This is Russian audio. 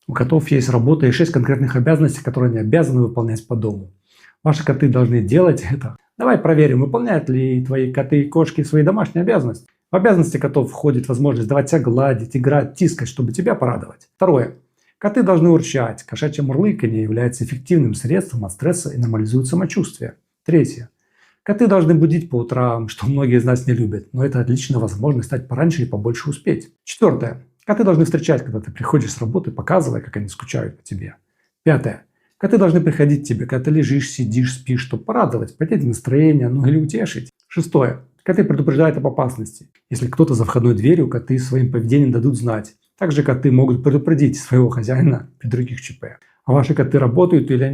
У котов есть работа и 6 конкретных обязанностей, которые они обязаны выполнять по дому. Ваши коты должны делать это. Давай проверим, выполняют ли твои коты и кошки свои домашние обязанности. В обязанности котов входит возможность давать себя гладить, играть, тискать, чтобы тебя порадовать. Второе. Коты должны урчать. Кошачье мурлыканье является эффективным средством от стресса и нормализует самочувствие. Третье. Коты должны будить по утрам, что многие из нас не любят, но это отличная возможность встать пораньше и побольше успеть. Четвертое. Коты должны встречать, когда ты приходишь с работы, показывая, как они скучают по тебе. Пятое. Коты должны приходить к тебе, когда ты лежишь, сидишь, спишь, чтобы порадовать, поднять настроение, ну или утешить. Шестое. Коты предупреждают об опасности. Если кто-то за входной дверью, коты своим поведением дадут знать. Также коты могут предупредить своего хозяина при других ЧП. А ваши коты работают или они